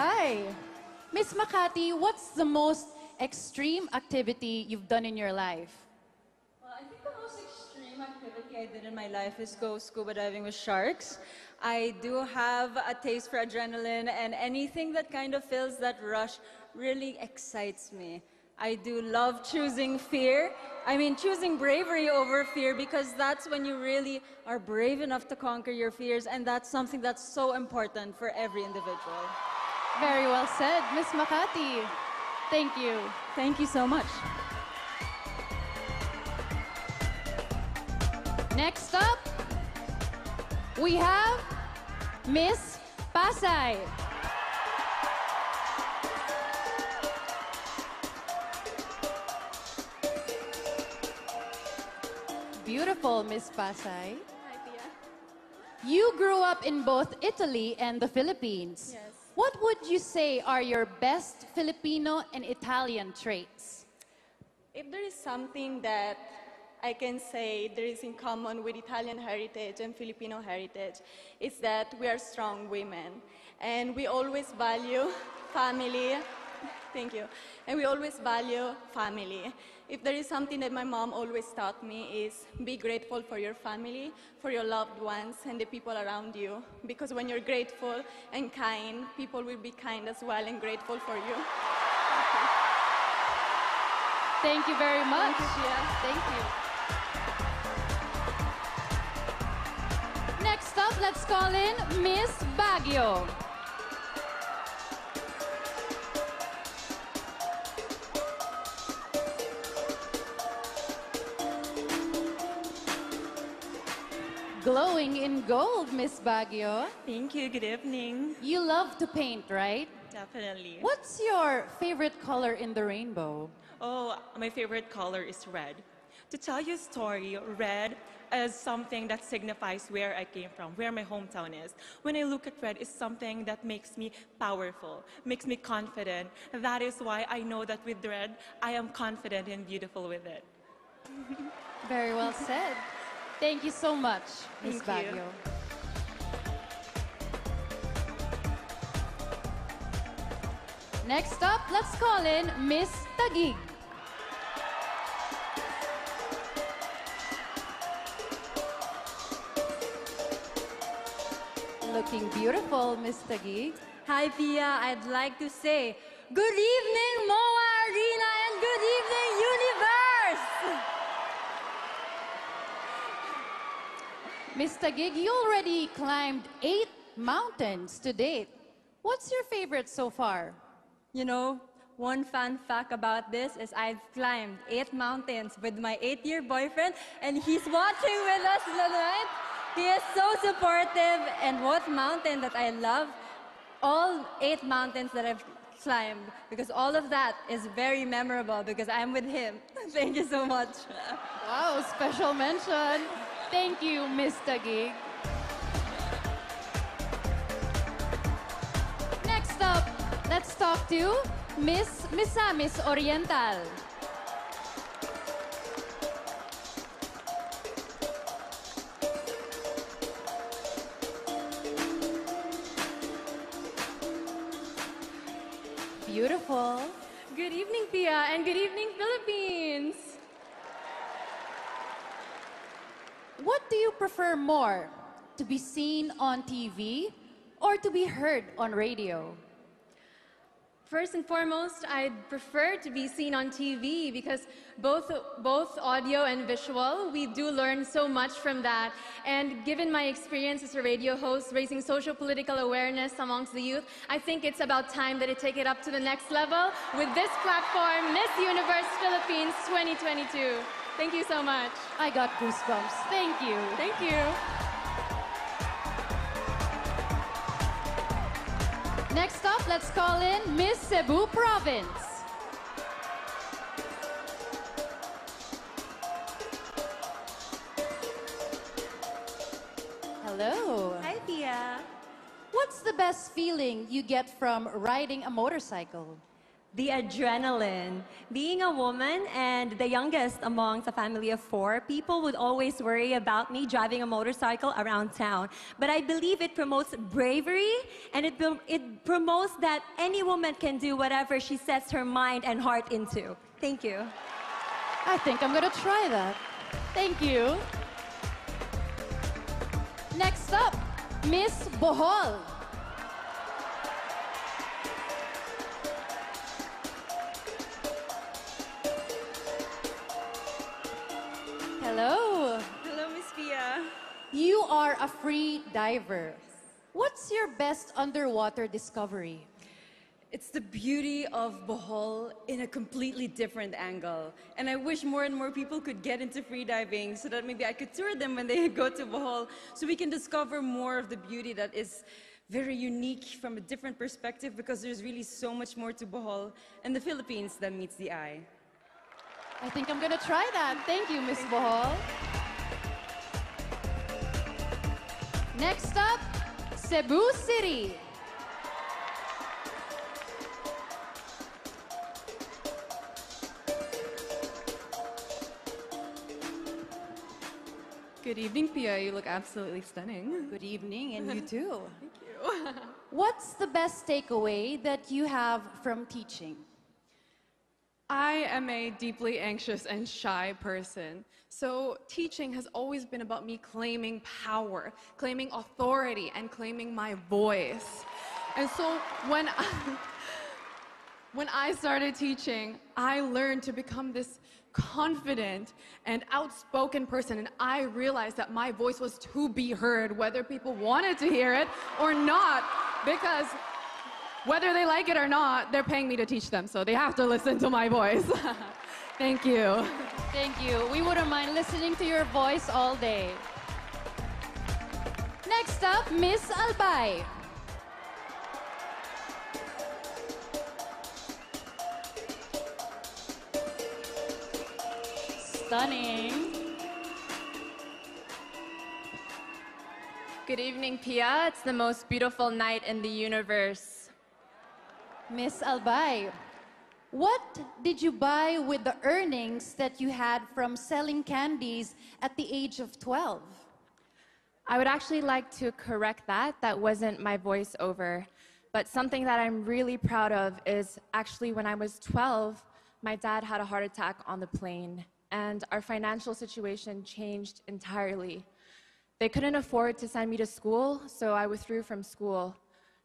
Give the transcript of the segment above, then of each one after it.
Hi. Miss Makati, what's the most extreme activity you've done in your life? Well, I think the most extreme activity I did in my life is go scuba diving with sharks. I do have a taste for adrenaline, and anything that kind of feels that rush really excites me. I do love choosing fear. I mean, choosing bravery over fear, because that's when you really are brave enough to conquer your fears, and that's something that's so important for every individual. Very well said, Miss Makati. Thank you. Thank you so much. Next up, we have Miss Pasay. Beautiful, Miss Pasay. Hi, Pia. You grew up in both Italy and the Philippines. Yes. What would you say are your best Filipino and Italian traits? If there is something that I can say there is in common with Italian heritage and Filipino heritage, it's that we are strong women. And we always value family. Thank you. And we always value family. If there is something that my mom always taught me is be grateful for your family, for your loved ones, and the people around you. Because when you're grateful and kind, people will be kind as well and grateful for you. Thank you very much. Thank you, Pia. Thank you. Next up, let's call in Miss Baguio. Glowing in gold, Miss Baguio. Thank you. Good evening. You love to paint, right? Definitely. What's your favorite color in the rainbow? Oh, my favorite color is red. To tell you a story, red is something that signifies where I came from, where my hometown is. When I look at red, it's something that makes me powerful, makes me confident. That is why I know that with red, I am confident and beautiful with it. Very well said. Thank you so much, Miss Thank you. Baguio. Next up, let's call in Miss Taguig. Looking beautiful, Miss Taguig. Hi, Pia. I'd like to say, good evening, MOA Arena, and good evening, Universe! Miss Taguig, you already climbed 8 mountains to date. What's your favorite so far? You know, one fun fact about this is I've climbed 8 mountains with my 8-year boyfriend, and he's watching with us tonight. He is so supportive, and what mountain that I love, all 8 mountains that I've climbed, because all of that is very memorable because I'm with him. Thank you so much. Wow, special mention. Thank you, Miss Taguig. Next up, let's talk to Miss Misamis Oriental. Beautiful. Good evening, Pia, and good evening, Philippines. What do you prefer more? To be seen on TV or to be heard on radio? First and foremost, I'd prefer to be seen on TV because both audio and visual, we do learn so much from that. And given my experience as a radio host, raising social political awareness amongst the youth, I think it's about time that I take it up to the next level with this platform, Miss Universe Philippines 2022. Thank you so much. I got goosebumps. Thank you. Thank you. Next up, let's call in Miss Cebu Province. Hello. Hi, Pia. What's the best feeling you get from riding a motorcycle? The adrenaline. Being a woman and the youngest amongst a family of 4, people would always worry about me driving a motorcycle around town. But I believe it promotes bravery, and it promotes that any woman can do whatever she sets her mind and heart into. Thank you. I think I'm gonna try that. Thank you. Next up, Miss Bohol. Hello. Hello, Miss Pia. You are a free diver. What's your best underwater discovery? It's the beauty of Bohol in a completely different angle. And I wish more and more people could get into freediving so that maybe I could tour them when they go to Bohol so we can discover more of the beauty that is very unique from a different perspective, because there's really so much more to Bohol and the Philippines than meets the eye. I think I'm gonna try that. Thank you, Miss Bohol. Next up, Cebu City. Good evening, Pia. You look absolutely stunning. Good evening, and you too. Thank you. What's the best takeaway that you have from teaching? I am a deeply anxious and shy person. So teaching has always been about me claiming power, claiming authority, and claiming my voice. And so when I started teaching, I learned to become this confident and outspoken person, and I realized that my voice was to be heard, whether people wanted to hear it or not, because whether they like it or not, they're paying me to teach them, so they have to listen to my voice. Thank you. Thank you. We wouldn't mind listening to your voice all day. Next up, Miss Albay. Stunning. Good evening, Pia. It's the most beautiful night in the universe. Miss Albay, what did you buy with the earnings that you had from selling candies at the age of 12? I would actually like to correct that. That wasn't my voiceover. But something that I'm really proud of is actually when I was 12, my dad had a heart attack on the plane, and our financial situation changed entirely. They couldn't afford to send me to school, so I withdrew from school.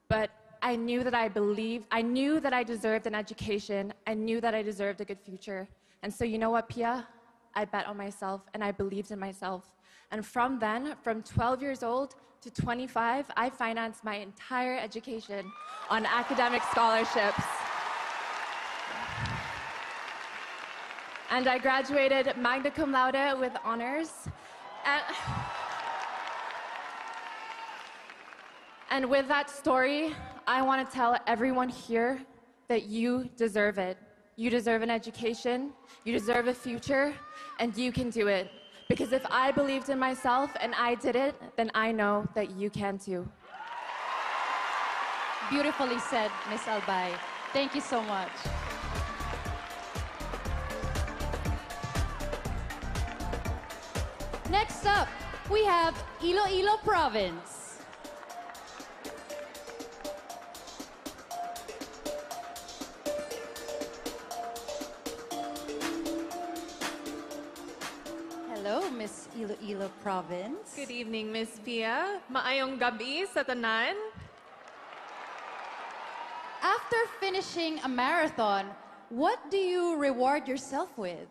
But I knew that I knew that I deserved an education. I knew that I deserved a good future. And so you know what, Pia? I bet on myself, and I believed in myself. And from then, from 12 years old to 25, I financed my entire education on academic scholarships. And I graduated magna cum laude with honors. And with that story, I want to tell everyone here that you deserve it. You deserve an education, you deserve a future, and you can do it. Because if I believed in myself and I did it, then I know that you can too. Beautifully said, Miss Albay. Thank you so much. Next up, we have Iloilo Province. Hello, Miss Iloilo Province. Good evening, Miss Pia. Maayong gabi sa tanan. After finishing a marathon, what do you reward yourself with?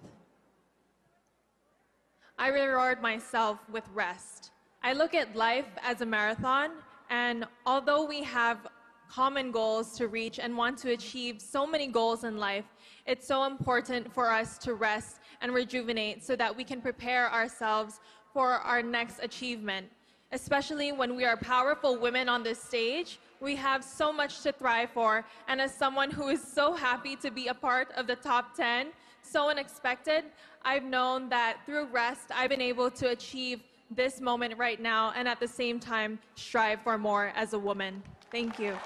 I reward myself with rest. I look at life as a marathon, and although we have common goals to reach and want to achieve so many goals in life, it's so important for us to rest and rejuvenate so that we can prepare ourselves for our next achievement. Especially when we are powerful women on this stage, we have so much to thrive for, and as someone who is so happy to be a part of the top 10, so unexpected, I've known that through rest, I've been able to achieve this moment right now and at the same time strive for more as a woman. Thank you.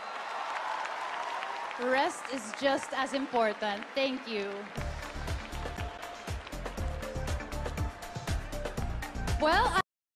Rest is just as important. Thank you. Well,